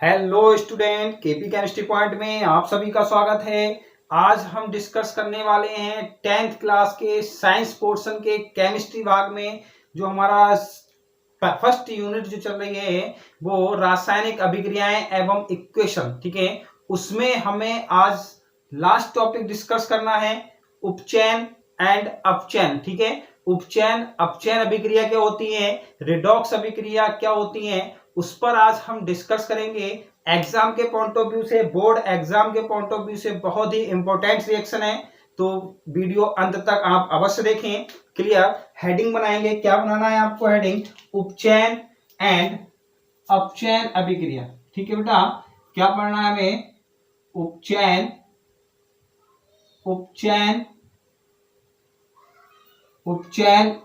Hello student, KP chemistry point में आप सभी का स्वागत है। आज हम डिस्कस करने वाले हैं 10th क्लास के साइंस पोर्शन के केमिस्ट्री भाग में। जो हमारा फर्स्ट यूनिट जो चल रही है वो रासायनिक अभिक्रियाएं एवं इक्वेशन, ठीक है। उसमें हमें आज लास्ट टॉपिक डिस्कस करना है, उपचयन एंड अपचयन, ठीक है। उपचयन अपचयन अभिक्रिया क्या होती है, रिडॉक्स अभिक्रिया क्या होती है, उस पर आज हम डिस्कस करेंगे। एग्जाम के पॉइंट ऑफ व्यू से, बोर्ड एग्जाम के पॉइंट ऑफ व्यू से बहुत ही इंपॉर्टेंट रिएक्शन है, तो वीडियो अंत तक आप अवश्य देखें। क्लियर। हेडिंग बनाएंगे, क्या बनाना है आपको हेडिंग, उपचयन एंड अपचयन अभिक्रिया, ठीक है बेटा। क्या पढ़ना है हमें, उपचयन उपचयन उपचयन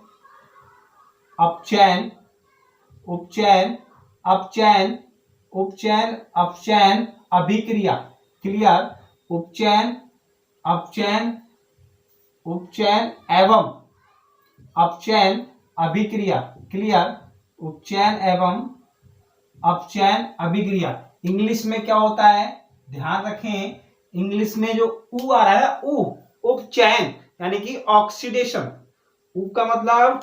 अपचयन उपचयन अपचयन उपचयन अपचयन अभिक्रिया। क्लियर। उपचयन अपचयन उपचयन एवं अपचयन अभिक्रिया। क्लियर। उपचयन एवं अपचयन अभिक्रिया। इंग्लिश में क्या होता है, ध्यान रखें, इंग्लिश में जो ऊ आ रहा है, ऊ उपचयन यानी कि ऑक्सीडेशन। ऊ का मतलब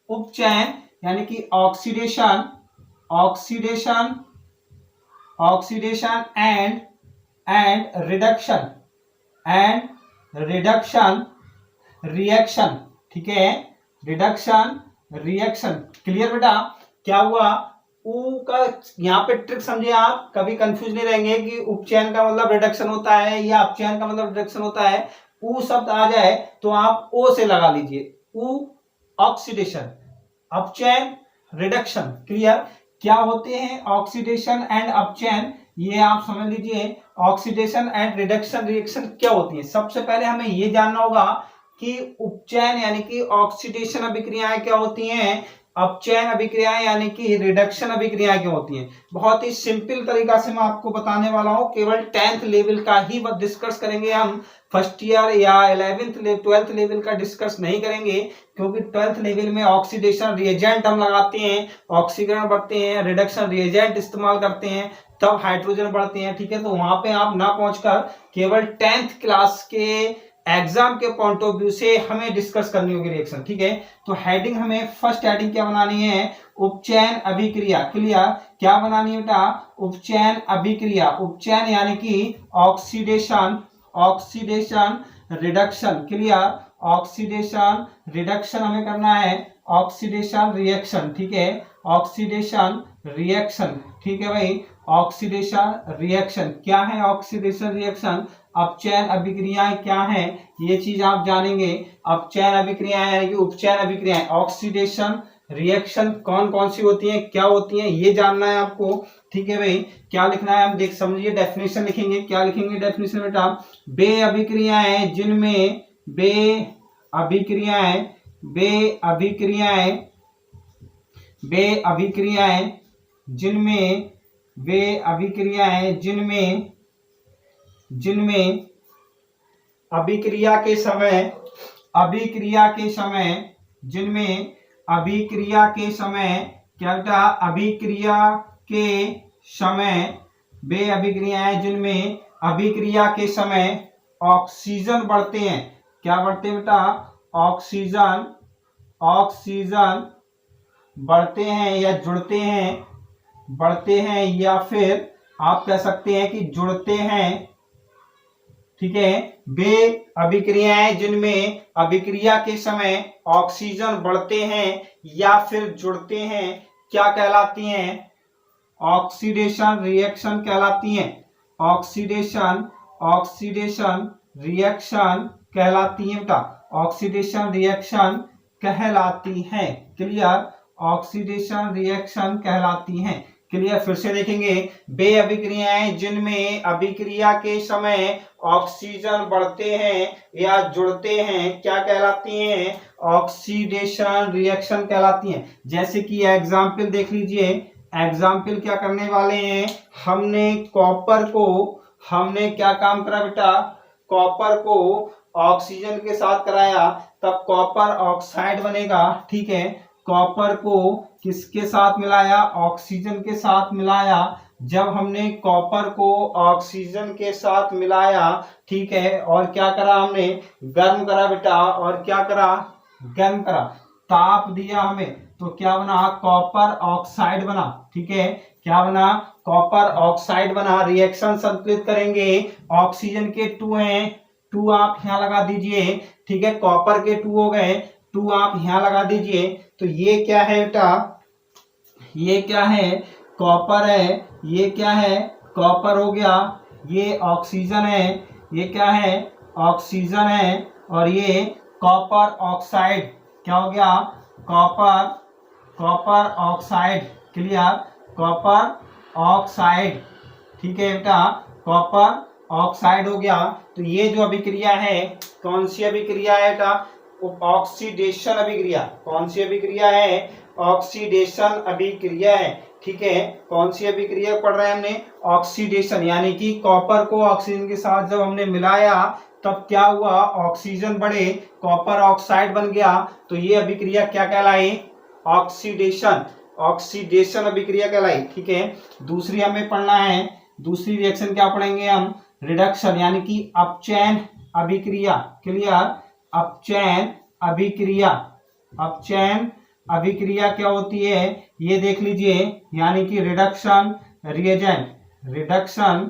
उपचयन यानी कि oxidation, oxidation oxidation and reduction reaction, ठीक है। Reduction reaction. क्लियर बेटा। क्या हुआ, ऊ का यहाँ पे ट्रिक समझे आप, कभी कंफ्यूज नहीं रहेंगे कि उपचयन का मतलब रिडक्शन होता है या अपचयन का मतलब रिडक्शन होता है। ऊ शब्द आ जाए तो आप ओ से लगा लीजिए, ऊ ऑक्सीडेशन, अपचयन रिडक्शन। क्लियर। क्या होते हैं ऑक्सीडेशन एंड अपचयन, ये आप समझ लीजिए। ऑक्सीडेशन एंड रिडक्शन रिएक्शन क्या होती है, सबसे पहले हमें ये जानना होगा कि उपचयन यानी कि ऑक्सीडेशन अभिक्रियाएं क्या होती हैं, अपचयन अभिक्रियाएं यानी कि रिडक्शन अभिक्रियाएं क्या होती हैं। बहुत ही सिंपल तरीका से मैं आपको बताने वाला हूं, केवल 10th लेवल का ही डिस्कस करेंगे हम। फर्स्ट ईयर या 12th लेवल का डिस्कस नहीं करेंगे, क्योंकि 12th लेवल में ऑक्सीडेशन रिएजेंट हम लगाते हैं, ऑक्सीकरण बढ़ते हैं, रिडक्शन रिएजेंट इस्तेमाल करते हैं, तब हाइड्रोजन बढ़ते हैं, ठीक है। तो वहां पे आप ना पहुंचकर केवल 10th क्लास के एग्जाम के पॉइंट ऑफ व्यू से हमें डिस्कस करनी होगी रिएक्शन, ठीक है। तो हेडिंग हमें फर्स्ट हेडिंग क्या बनानी है, उपचयन अभिक्रिया। क्लियर। क्या बनानी है बेटा, उपचयन अभिक्रिया। उपचयन यानी कि oxidation, oxidation reduction. Clear. Oxidation reduction हमें करना है, ऑक्सीडेशन रिएक्शन, ठीक है। ऑक्सीडेशन रिएक्शन, ठीक है भाई। ऑक्सीडेशन रिएक्शन क्या है, ऑक्सीडेशन रिएक्शन। अपचयन अभिक्रियाएं क्या है, ये चीज आप जानेंगे। अपचयन अभिक्रियाएं यानी कि उपचयन अभिक्रियाएं, ऑक्सीडेशन रिएक्शन कौन कौन सी होती हैं, क्या होती हैं, ये जानना है आपको, ठीक है भाई। क्या लिखना है, हम देख समझिए, डेफिनेशन लिखेंगे। क्या लिखेंगे डेफिनेशन बेटा, बे अभिक्रियाएं जिनमें बे अभिक्रियाएं बे अभिक्रियाएं बे अभिक्रियाएं जिनमें वे अभिक्रियाएं जिनमें जिनमें अभिक्रिया के समय जिनमें अभिक्रिया के समय क्या बेटा, अभिक्रिया के समय वे अभिक्रियाएं जिनमें अभिक्रिया के समय ऑक्सीजन बढ़ते हैं। क्या बढ़ते हैं बेटा, ऑक्सीजन बढ़ते हैं या जुड़ते हैं, बढ़ते हैं या फिर आप कह सकते हैं कि जुड़ते हैं, ठीक है। वे अभिक्रियाएं जिनमें अभिक्रिया के समय ऑक्सीजन बढ़ते हैं या फिर जुड़ते हैं, क्या कहलाती हैं, ऑक्सीडेशन रिएक्शन कहलाती हैं। ऑक्सीडेशन रिएक्शन कहलाती है बेटा, ऑक्सीडेशन रिएक्शन कहलाती है। क्लियर। ऑक्सीडेशन रिएक्शन कहलाती हैं। क्लियर। फिर से देखेंगे, बे अभिक्रियाएं जिनमें अभिक्रिया के समय ऑक्सीजन बढ़ते हैं या जुड़ते हैं, क्या कहलाती हैं, ऑक्सीडेशन रिएक्शन कहलाती हैं। जैसे कि एग्जाम्पल देख लीजिए, एग्जाम्पल क्या करने वाले हैं, हमने क्या काम करा बेटा, कॉपर को ऑक्सीजन के साथ कराया, तब कॉपर ऑक्साइड बनेगा, ठीक है। कॉपर को किसके साथ मिलाया, ऑक्सीजन के साथ मिलाया, जब हमने कॉपर को ऑक्सीजन के साथ मिलाया, ठीक है, और क्या करा हमने, गर्म करा बेटा, और क्या करा, गर्म करा, ताप दिया हमें, तो क्या बना, कॉपर ऑक्साइड बना, ठीक है, क्या बना, कॉपर ऑक्साइड बना। रिएक्शन संतुलित करेंगे, ऑक्सीजन के 2 हैं, 2 आप यहां लगा दीजिए, ठीक है, कॉपर के 2 हो गए, 2 आप यहां लगा दीजिए। तो ये क्या है बेटा, ये क्या है, कॉपर है, ये क्या है, कॉपर हो गया, ये ऑक्सीजन है, ये क्या है, ऑक्सीजन है, और ये कॉपर ऑक्साइड क्या हो गया, copper, copper oxide, clear, copper oxide, ठीक है बेटा, कॉपर ऑक्साइड हो गया। तो ये जो अभिक्रिया है, कौन सी अभिक्रिया है बेटा, ऑक्सीडेशन अभिक्रिया, कौन सी अभिक्रिया है, ऑक्सीडेशन अभिक्रिया है, ठीक है। कौन सी अभिक्रिया पढ़ रहे हैं हमने, ऑक्सीडेशन, यानी कि कॉपर को ऑक्सीजन के साथ जब हमने मिलाया तब क्या हुआ, ऑक्सीजन बढ़े, कॉपर ऑक्साइड बन गया, तो ये अभिक्रिया क्या कहलाई, ऑक्सीडेशन, ऑक्सीडेशन अभिक्रिया कहलाई, ठीक है। दूसरी हमें पढ़ना है, दूसरी रिएक्शन क्या पढ़ेंगे हम, रिडक्शन, यानी कि अपचयन अभिक्रिया, क्लियर, अपचयन अभिक्रिया, अपचयन अभिक्रिया क्या होती है, ये देख लीजिए, यानी कि reduction reagent, reduction,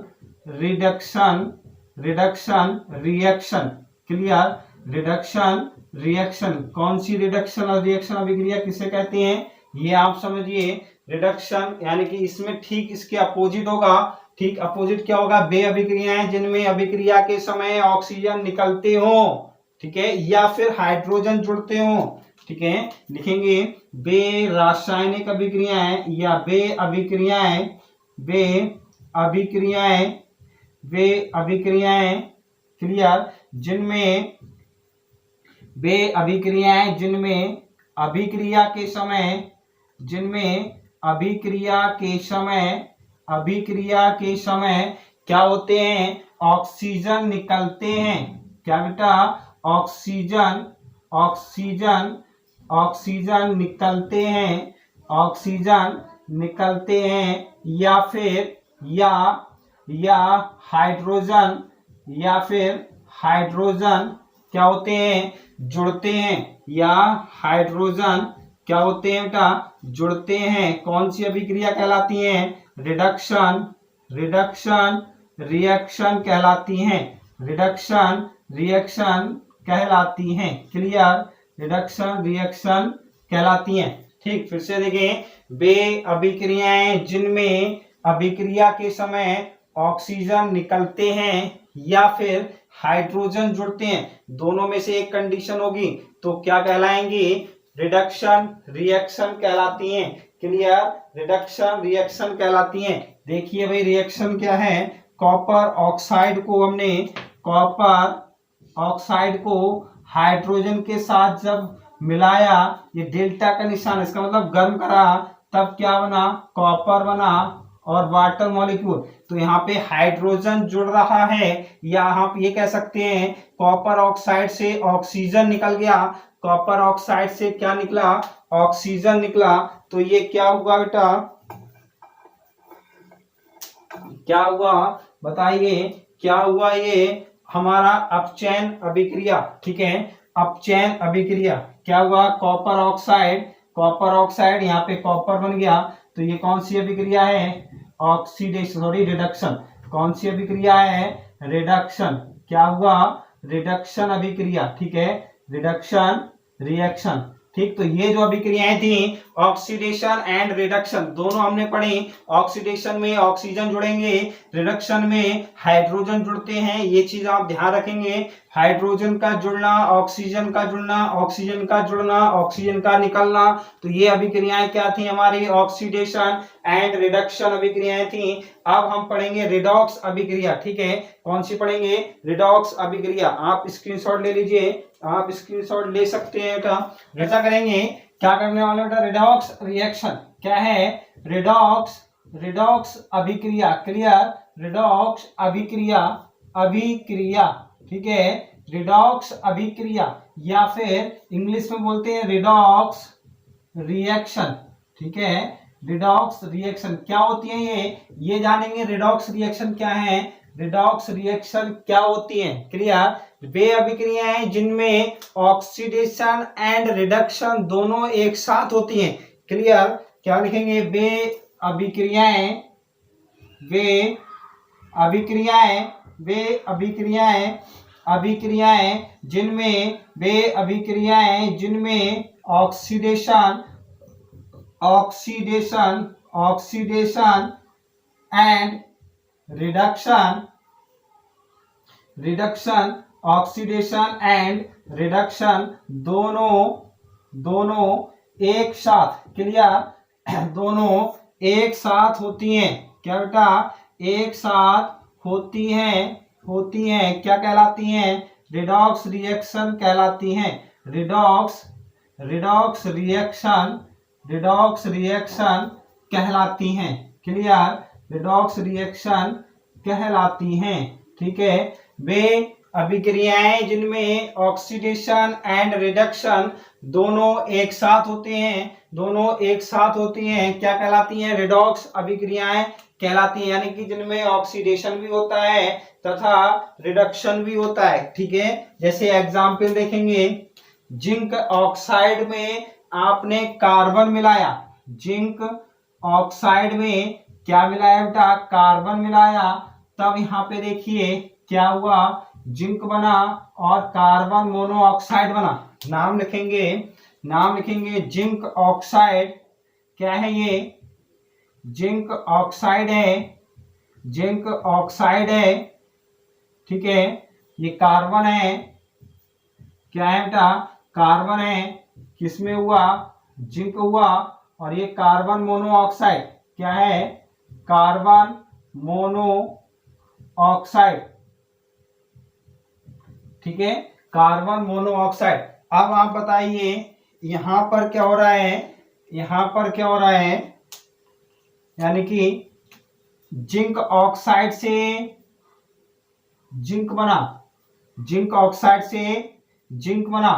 reduction, reduction reaction, clear, reduction reaction, कौन सी रिडक्शन और रिएक्शन अभिक्रिया किसे कहते हैं, ये आप समझिए। रिडक्शन यानी कि इसमें ठीक इसके अपोजिट होगा, ठीक अपोजिट क्या होगा, वे अभिक्रियाएं जिनमें अभिक्रिया के समय ऑक्सीजन निकलते हो, ठीक है, या फिर हाइड्रोजन जुड़ते हो, ठीक है, लिखेंगे वे रासायनिक अभिक्रियाएं या वे अभिक्रियाएं, वे अभिक्रियाएं, वे अभिक्रियाएं, क्लियर, जिनमें, वे अभिक्रियाएं जिनमें अभिक्रिया के समय, जिनमें अभिक्रिया के समय, अभिक्रिया के समय क्या होते हैं, ऑक्सीजन निकलते हैं, क्या बेटा, ऑक्सीजन, ऑक्सीजन, ऑक्सीजन निकलते हैं, ऑक्सीजन निकलते हैं, या फिर या हाइड्रोजन, या फिर हाइड्रोजन क्या होते हैं, जुड़ते हैं, या हाइड्रोजन क्या होते हैं बेटा, जुड़ते हैं। कौन सी अभिक्रिया कहलाती हैं, रिडक्शन, रिडक्शन रिएक्शन कहलाती हैं, रिडक्शन रिएक्शन कहलाती हैं, क्लियर, रिडक्शन रिएक्शन कहलाती हैं, ठीक। फिर से देखें, वे अभिक्रियाएं जिनमें अभिक्रिया के समय ऑक्सीजन निकलते हैं या फिर हाइड्रोजन जुड़ते हैं, दोनों में से एक कंडीशन होगी, तो क्या कहलाएंगी, रिडक्शन रिएक्शन कहलाती हैं, क्लियर, रिडक्शन रिएक्शन कहलाती हैं। देखिए भाई रिएक्शन क्या है, कॉपर ऑक्साइड को हमने, कॉपर ऑक्साइड को हाइड्रोजन के साथ जब मिलाया, ये डेल्टा का निशान, इसका मतलब गर्म करा, तब क्या बना, कॉपर बना और वाटर मॉलिक्यूल। तो यहाँ पे हाइड्रोजन जुड़ रहा है, या आप ये कह सकते हैं कॉपर ऑक्साइड से ऑक्सीजन निकल गया, कॉपर ऑक्साइड से क्या निकला, ऑक्सीजन निकला। तो ये क्या हुआ बेटा, क्या हुआ बताइए, क्या हुआ, ये हमारा अपचयन अभिक्रिया, ठीक है, अपचयन अभिक्रिया क्या हुआ, कॉपर ऑक्साइड, कॉपर ऑक्साइड यहाँ पे कॉपर बन गया, तो ये कौन सी अभिक्रिया है, ऑक्सीडेशन, सॉरी रिडक्शन, कौन सी अभिक्रिया है, रिडक्शन, क्या हुआ, रिडक्शन अभिक्रिया, ठीक है, रिडक्शन रिएक्शन, ठीक। तो ये जो अभिक्रियाएं थी ऑक्सीडेशन एंड रिडक्शन दोनों हमने पढ़ी, ऑक्सीडेशन में ऑक्सीजन जुड़ेंगे, रिडक्शन में हाइड्रोजन जुड़ते हैं, ये चीज आप ध्यान रखेंगे, हाइड्रोजन का जुड़ना, ऑक्सीजन का जुड़ना, ऑक्सीजन का जुड़ना, ऑक्सीजन का निकलना, तो ये अभिक्रियाएं क्या थी हमारी, ऑक्सीडेशन एंड रिडक्शन अभिक्रियाएं थी। अब हम पढ़ेंगे रिडॉक्स अभिक्रिया, ठीक है, कौन सी पढ़ेंगे, रिडॉक्स अभिक्रिया, आप स्क्रीनशॉट ले लीजिए, आप स्क्रीनशॉट ले सकते हैं बेटा। ऐसा करेंगे, क्या करने वाले बेटा, रिडॉक्स रिएक्शन क्या है, रिडॉक्स, रिडॉक्स अभिक्रिया, क्लियर, रिडॉक्स अभिक्रिया, अभिक्रिया, ठीक है, रिडॉक्स अभिक्रिया, या फिर इंग्लिश में बोलते हैं रिडॉक्स रिएक्शन, ठीक है, रिडॉक्स रिएक्शन क्या होती है ये जानेंगे। रिडॉक्स रिएक्शन क्या है, रिडॉक्स रिएक्शन क्या होती है। क्लियर, वे अभिक्रियाएं जिनमें ऑक्सीडेशन एंड रिडक्शन दोनों एक साथ होती हैं। क्लियर, क्या लिखेंगे, वे अभिक्रियाएं, वे अभिक्रियाएं, वे अभिक्रियाएं, अभिक्रियाएं जिनमें, वे अभिक्रियाएं जिनमें oxidation, oxidation, oxidation and reduction, reduction, oxidation and reduction दोनों एक साथ। क्लियर, दोनों एक साथ होती हैं। क्या बेटा, एक साथ होती हैं, क्या कहलाती हैं, रिडॉक्स रिएक्शन कहलाती हैं। रिडॉक्स रिएक्शन, रिडॉक्स रिएक्शन कहलाती हैं। क्लियर, रिडॉक्स रिएक्शन कहलाती हैं। ठीक है, वे अभिक्रियाएं जिनमें ऑक्सीडेशन एंड रिडक्शन दोनों एक साथ होते हैं, दोनों एक साथ होती हैं, क्या कहलाती हैं, रिडॉक्स अभिक्रियाएं कहलाती हैं। यानी कि जिनमें ऑक्सीडेशन भी होता है तथा रिडक्शन भी होता है। ठीक है, जैसे एग्जाम्पल देखेंगे, जिंक ऑक्साइड में आपने कार्बन मिलाया, जिंक ऑक्साइड में क्या मिलाया बेटा, कार्बन मिलाया, तब यहाँ पे देखिए क्या हुआ, जिंक बना और कार्बन मोनोऑक्साइड बना। नाम लिखेंगे, नाम लिखेंगे जिंक ऑक्साइड। क्या है ये, जिंक ऑक्साइड है, जिंक ऑक्साइड है। ठीक है, ये कार्बन है, क्या है बेटा, कार्बन है, किसमें हुआ, जिंक हुआ, और ये कार्बन मोनोऑक्साइड क्या है, कार्बन मोनोऑक्साइड। ठीक है, कार्बन मोनोऑक्साइड। अब आप बताइए यहां पर क्या हो रहा है, यहां पर क्या हो रहा है, यानी कि जिंक ऑक्साइड से जिंक बना, जिंक ऑक्साइड से जिंक बना,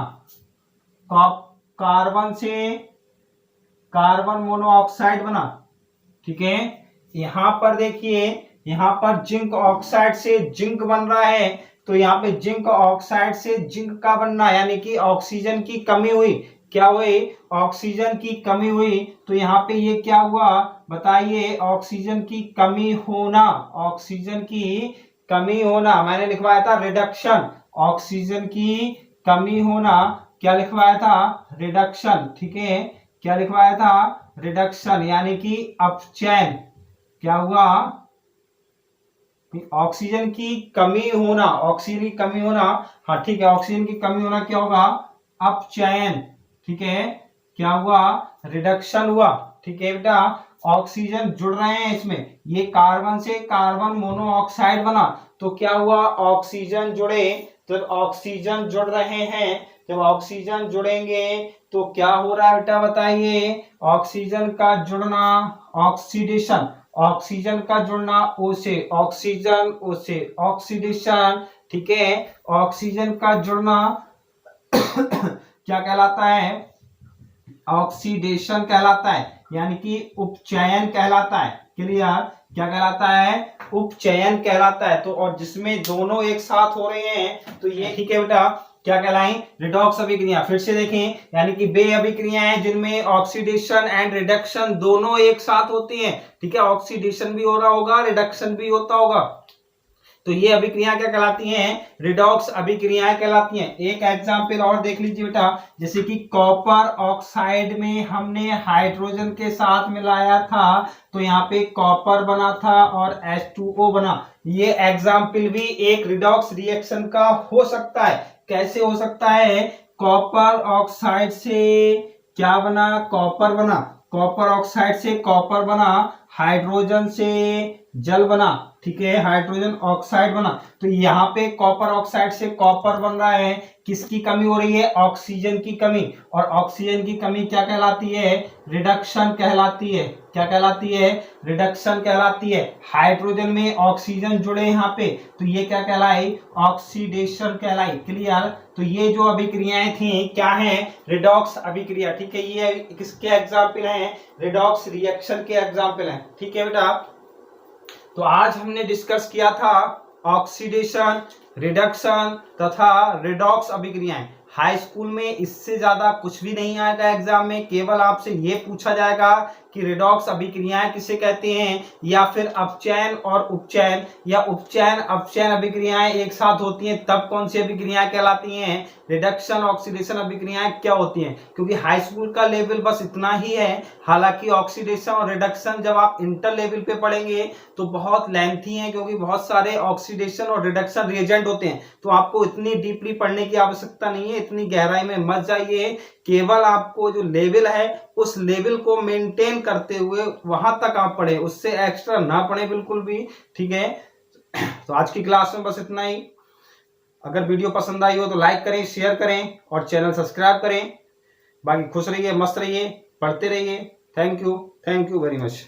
कार्बन से कार्बन मोनोऑक्साइड बना। ठीक है, यहां पर देखिए, यहां पर जिंक ऑक्साइड से जिंक बन रहा है, तो यहाँ पे जिंक ऑक्साइड से जिंक का बनना, यानी कि ऑक्सीजन की कमी हुई। क्या हुई, ऑक्सीजन की कमी हुई, तो यहाँ पे ये क्या हुआ बताइए, ऑक्सीजन की कमी होना, ऑक्सीजन की कमी होना, मैंने लिखवाया था रिडक्शन, ऑक्सीजन की कमी होना, क्या लिखवाया था, रिडक्शन। ठीक है, क्या लिखवाया था, रिडक्शन, यानी कि अपचयन। क्या हुआ, ऑक्सीजन की कमी होना, ऑक्सीजन की कमी होना, हाँ ठीक है, ऑक्सीजन की कमी होना क्या होगा, अपचयन। ठीक है, क्या हुआ, रिडक्शन हुआ। ठीक है बेटा, ऑक्सीजन जुड़ रहे हैं इसमें, ये कार्बन से कार्बन मोनोऑक्साइड बना, तो क्या हुआ, ऑक्सीजन जुड़े, तो ऑक्सीजन जुड़ रहे हैं, जब ऑक्सीजन जुड़ेंगे तो क्या हो रहा है बेटा बताइए, ऑक्सीजन का जुड़ना, ऑक्सीडेशन, ऑक्सीजन का जुड़ना O से, ऑक्सीजन O से, ऑक्सीडेशन। ठीक है, ऑक्सीजन का जुड़ना क्या कहलाता है, ऑक्सीडेशन कहलाता है, यानी कि उपचयन कहलाता है। क्लियर, क्या कहलाता है, उपचयन कहलाता है। तो और जिसमें दोनों एक साथ हो रहे हैं तो ये ठीक है बेटा, क्या कहलाएं, रिडॉक्स अभिक्रिया। फिर से देखें, यानी कि वे अभिक्रियाएं जिनमें ऑक्सीडेशन एंड रिडक्शन दोनों एक साथ होती हैं। ठीक है, ऑक्सीडेशन भी हो रहा होगा, रिडक्शन भी होता होगा, तो ये अभिक्रियाएं क्या कहलाती हैं, रिडॉक्स अभिक्रियाएं कहलाती हैं। एक एग्जांपल और देख लीजिए बेटा, जैसे कि कॉपर ऑक्साइड में हमने हाइड्रोजन के साथ मिलाया था, तो यहाँ पे कॉपर बना था और H2O बना। ये एग्जांपल भी एक रिडॉक्स रिएक्शन का हो सकता है। कैसे हो सकता है, कॉपर ऑक्साइड से क्या बना, कॉपर बना, कॉपर ऑक्साइड से कॉपर बना, हाइड्रोजन से जल बना, ठीक है, हाइड्रोजन ऑक्साइड बना। तो यहाँ पे कॉपर ऑक्साइड से कॉपर बन रहा है, किसकी कमी हो रही है, ऑक्सीजन की कमी। और ऑक्सीजन की कमी क्या कहलाती है, रिडक्शन कहलाती है। क्या कहलाती है, रिडक्शन कहलाती है। हाइड्रोजन में ऑक्सीजन जुड़े यहाँ पे, तो ये क्या कहलाई, ऑक्सीडेशन कहलाई। क्लियर। तो ये जो अभिक्रियाएं थी क्या है, रिडॉक्स अभिक्रिया, ठीक है। ये किसके एग्जाम्पल हैं, रिडॉक्स रिएक्शन के एग्जाम्पल हैं, ठीक है बेटा। तो आज हमने डिस्कस किया था ऑक्सीडेशन, रिडक्शन तथा रिडॉक्स अभिक्रियाएं। हाई स्कूल में इससे ज्यादा कुछ भी नहीं आएगा एग्जाम में, केवल आपसे ये पूछा जाएगा कि रिडॉक्स अभिक्रियाएं किसे कहते हैं, या फिर अपचयन और उपचयन, या उपचयन अपचयन अभिक्रियाएं एक साथ होती हैं तब कौन सी अभिक्रियाएं कहलाती हैं, रिडक्शन ऑक्सीडेशन अभिक्रियाएं क्या होती हैं। क्योंकि हाई स्कूल का लेवल बस इतना ही है। हालांकि ऑक्सीडेशन और रिडक्शन जब आप इंटर लेवल पे पढ़ेंगे तो बहुत लेंथी है, क्योंकि बहुत सारे ऑक्सीडेशन और रिडक्शन रिएजेंट होते हैं। तो आपको इतनी डीपली पढ़ने की आवश्यकता नहीं है, इतनी गहराई में मत जाइए। केवल आपको जो लेवल है उस लेवल को मेंटेन करते हुए वहां तक आप पढ़े, उससे एक्स्ट्रा ना पढ़े बिल्कुल भी, ठीक है। तो आज की क्लास में बस इतना ही। अगर वीडियो पसंद आई हो तो लाइक करें, शेयर करें और चैनल सब्सक्राइब करें। बाकी खुश रहिए, मस्त रहिए, पढ़ते रहिए। Thank you very much.